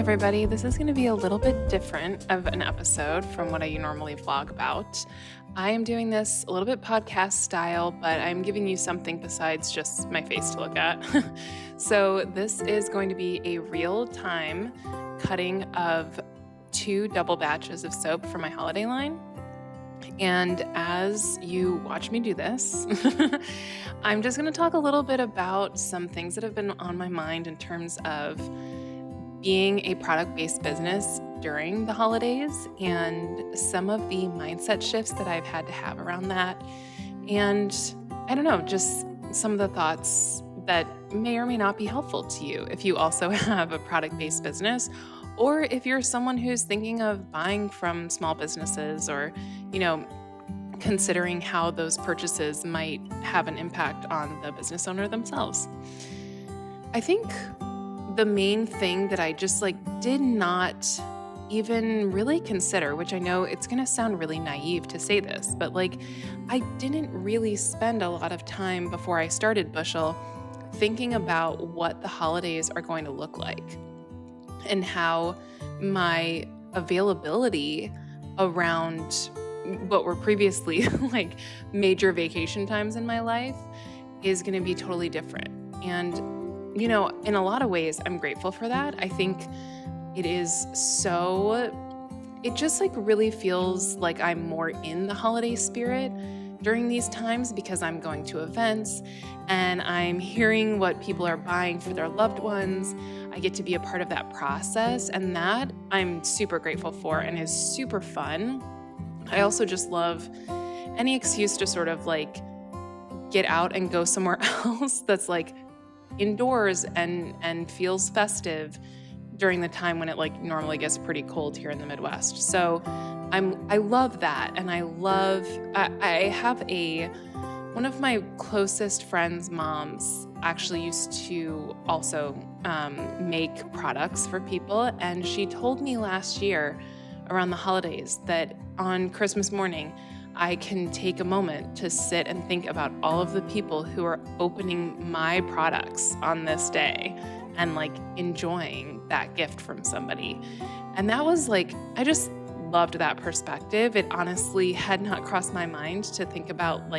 everybody. This is going to be a little bit different of an episode from what I normally vlog about. I am doing this a little bit podcast style, but I'm giving you something besides just my face to look at. So this is going to be a real-time cutting of 2 double batches of soap for my holiday line. And as you watch me do this, I'm just going to talk a little bit about some things that have been on my mind in terms of being a product-based business during the holidays and some of the mindset shifts that I've had to have around that. And I don't know, just some of the thoughts that may or may not be helpful to you if you also have a product-based business, or if you're someone who's thinking of buying from small businesses or, considering how those purchases might have an impact on the business owner themselves. I think the main thing that I just did not even really consider, which I know it's going to sound really naive to say this, but I didn't really spend a lot of time before I started Bushyl thinking about what the holidays are going to look like and how my availability around what were previously major vacation times in my life is going to be totally different. And in a lot of ways, I'm grateful for that. I think it just really feels like I'm more in the holiday spirit during these times because I'm going to events and I'm hearing what people are buying for their loved ones. I get to be a part of that process, and that I'm super grateful for and is super fun. I also just love any excuse to sort of get out and go somewhere else that's indoors and feels festive during the time when it normally gets pretty cold here in the Midwest. So I love that. And I have one of my closest friends' moms actually used to also make products for people. And she told me last year around the holidays that on Christmas morning, I can take a moment to sit and think about all of the people who are opening my products on this day and enjoying that gift from somebody. And that was I just loved that perspective. It honestly had not crossed my mind to think about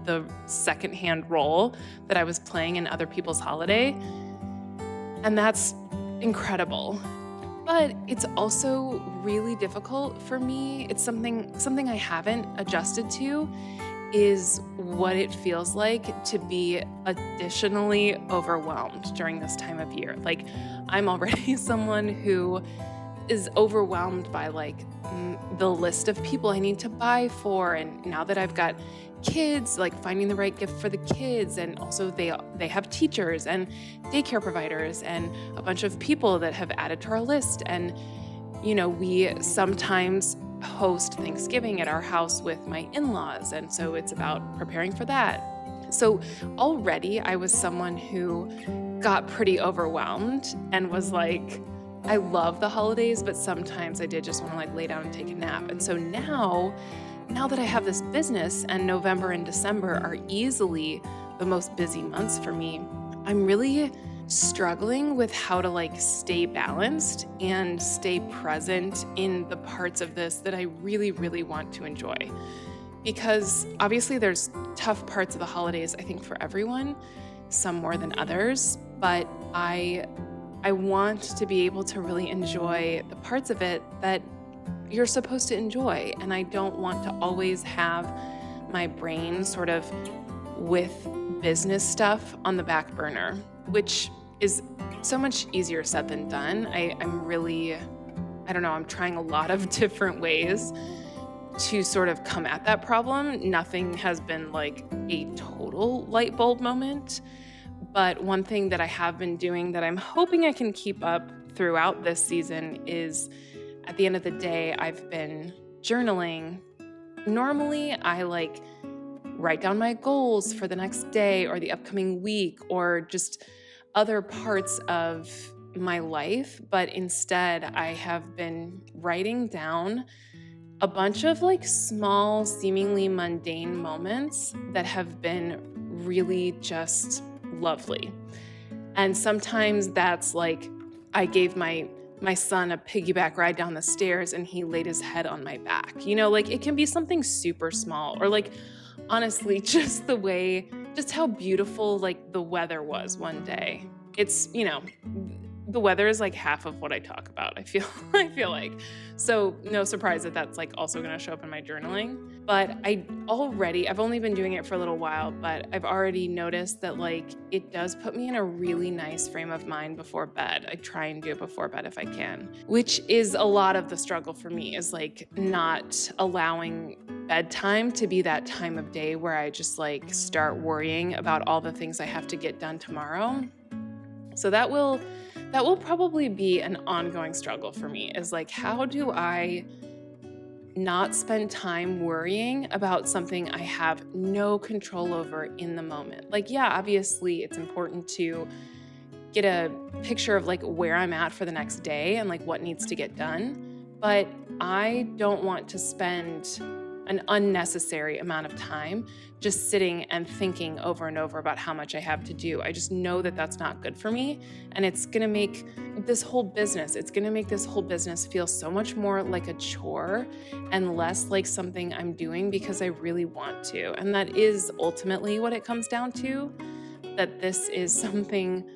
the secondhand role that I was playing in other people's holiday. And that's incredible. But it's also really difficult for me. It's something I haven't adjusted to is what it feels like to be additionally overwhelmed during this time of year. I'm already someone who is overwhelmed by the list of people I need to buy for, and now that I've got kids, finding the right gift for the kids, and also they have teachers and daycare providers and a bunch of people that have added to our list. And we sometimes host Thanksgiving at our house with my in-laws, and so it's about preparing for that. So already I was someone who got pretty overwhelmed and was I love the holidays, but sometimes I did just want to lay down and take a nap. And so now that I have this business and November and December are easily the most busy months for me, I'm really struggling with how to stay balanced and stay present in the parts of this that I really, really want to enjoy. Because obviously there's tough parts of the holidays, I think, for everyone, some more than others, but I want to be able to really enjoy the parts of it that you're supposed to enjoy. And I don't want to always have my brain sort of with business stuff on the back burner, which is so much easier said than done. I'm trying a lot of different ways to sort of come at that problem. Nothing has been a total light bulb moment. But one thing that I have been doing that I'm hoping I can keep up throughout this season is at the end of the day, I've been journaling. Normally, I write down my goals for the next day or the upcoming week or just other parts of my life. But instead, I have been writing down a bunch of small, seemingly mundane moments that have been really just lovely. And sometimes that's I gave my my son a piggyback ride down the stairs and he laid his head on my back. Like it can be something super small, or like honestly, just how beautiful like the weather was one day. It's, the weather is like half of what I talk about. I feel I feel like. So no surprise that that's like also going to show up in my journaling. But I've only been doing it for a little while, but I've already noticed that like it does put me in a really nice frame of mind before bed. I try and do it before bed if I can, which is a lot of the struggle for me, is like not allowing bedtime to be that time of day where I just like start worrying about all the things I have to get done tomorrow. So that will probably be an ongoing struggle for me, is like, how do I not spend time worrying about something I have no control over in the moment? Like, yeah, obviously it's important to get a picture of like where I'm at for the next day and like what needs to get done. But I don't want to spend an unnecessary amount of time just sitting and thinking over and over about how much I have to do. I just know that that's not good for me. And it's going to make this whole business feel so much more like a chore and less like something I'm doing because I really want to. And that is ultimately what it comes down to, that this is something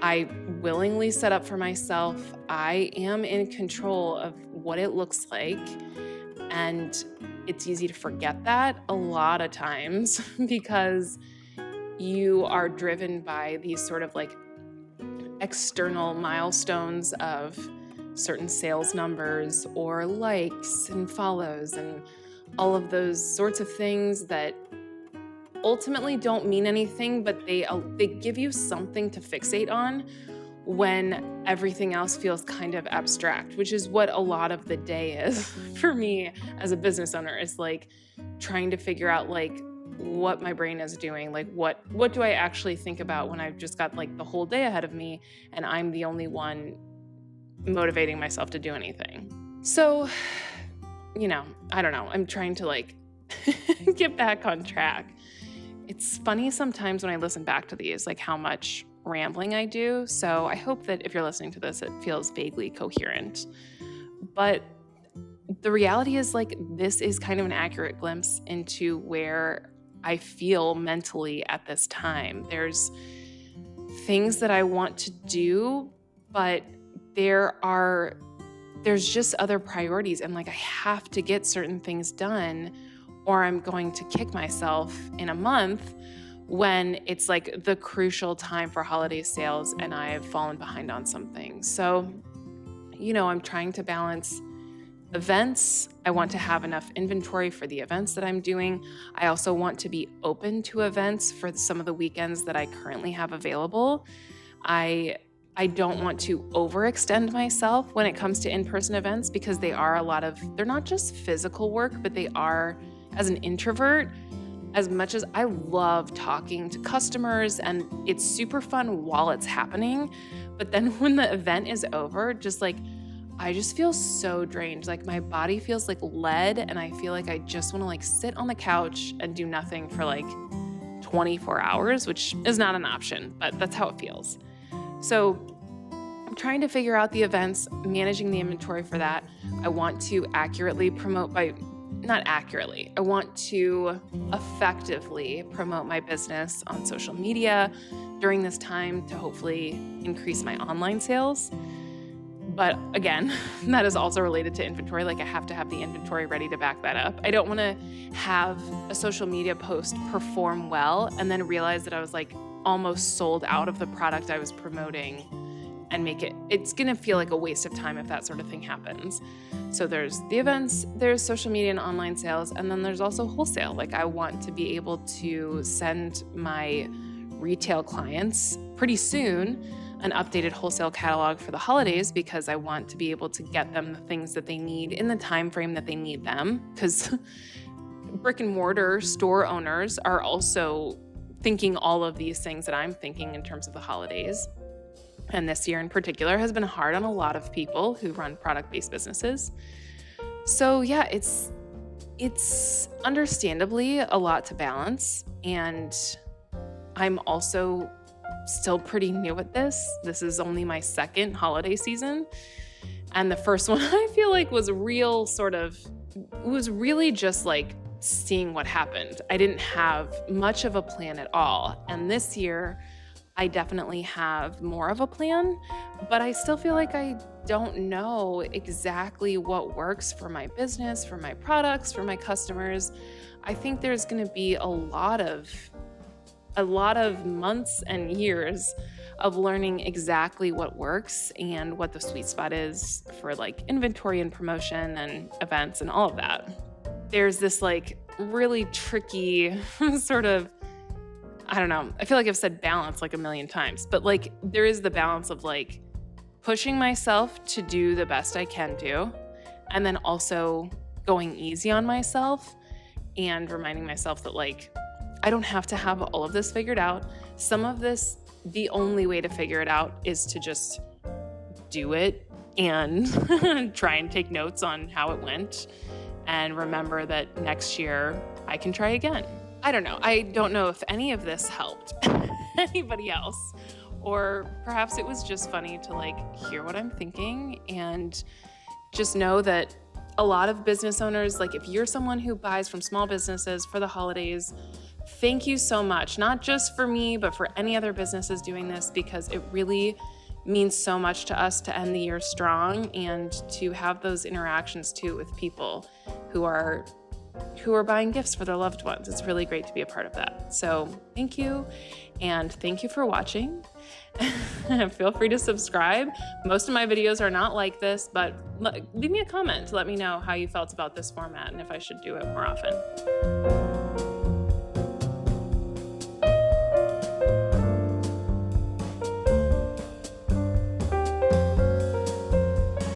I willingly set up for myself. I am in control of what it looks like. And it's easy to forget that a lot of times because you are driven by these sort of like external milestones of certain sales numbers or likes and follows and all of those sorts of things that ultimately don't mean anything, but they give you something to fixate on when everything else feels kind of abstract, which is what a lot of the day is for me as a business owner, is like trying to figure out like what my brain is doing, like what do I actually think about when I've just got like the whole day ahead of me and I'm the only one motivating myself to do anything. So, I don't know. I'm trying to like get back on track. It's funny sometimes when I listen back to these, like how much rambling I do. So I hope that if you're listening to this, it feels vaguely coherent. But the reality is like this is kind of an accurate glimpse into where I feel mentally at this time. There's things that I want to do, but there's just other priorities. And like I have to get certain things done or I'm going to kick myself in a month when it's like the crucial time for holiday sales and I have fallen behind on something. So, I'm trying to balance events. I want to have enough inventory for the events that I'm doing. I also want to be open to events for some of the weekends that I currently have available. I don't want to overextend myself when it comes to in-person events because they're not just physical work, but they are, as an introvert, as much as I love talking to customers and it's super fun while it's happening, but then when the event is over, I just feel so drained. Like my body feels like lead and I feel like I just want to like sit on the couch and do nothing for like 24 hours, which is not an option, but that's how it feels. So I'm trying to figure out the events, managing the inventory for that. I want to I want to effectively promote my business on social media during this time to hopefully increase my online sales. But again, that is also related to inventory. Like I have to have the inventory ready to back that up. I don't want to have a social media post perform well and then realize that I was like almost sold out of the product I was promoting and it's going to feel like a waste of time if that sort of thing happens. So there's the events, there's social media and online sales, and then there's also wholesale. Like I want to be able to send my retail clients pretty soon an updated wholesale catalog for the holidays because I want to be able to get them the things that they need in the time frame that they need them, because brick and mortar store owners are also thinking all of these things that I'm thinking in terms of the holidays. And this year in particular has been hard on a lot of people who run product-based businesses. So yeah, it's understandably a lot to balance. And I'm also still pretty new at this. This is only my second holiday season. And the first one I feel like was really just like seeing what happened. I didn't have much of a plan at all. And this year, I definitely have more of a plan, but I still feel like I don't know exactly what works for my business, for my products, for my customers. I think there's going to be a lot of months and years of learning exactly what works and what the sweet spot is for like inventory and promotion and events and all of that. There's this like really tricky sort of, I don't know, I feel like I've said balance like a million times, but like there is the balance of like pushing myself to do the best I can do, and then also going easy on myself and reminding myself that like I don't have to have all of this figured out. Some of this, the only way to figure it out is to just do it and try and take notes on how it went and remember that next year I can try again. I don't know. I don't know if any of this helped anybody else, or perhaps it was just funny to like hear what I'm thinking and just know that a lot of business owners, like if you're someone who buys from small businesses for the holidays, thank you so much, not just for me, but for any other businesses doing this, because it really means so much to us to end the year strong and to have those interactions too with people who are buying gifts for their loved ones. It's really great to be a part of that. So thank you, and thank you for watching. Feel free to subscribe. Most of my videos are not like this, but leave me a comment to let me know how you felt about this format and if I should do it more often.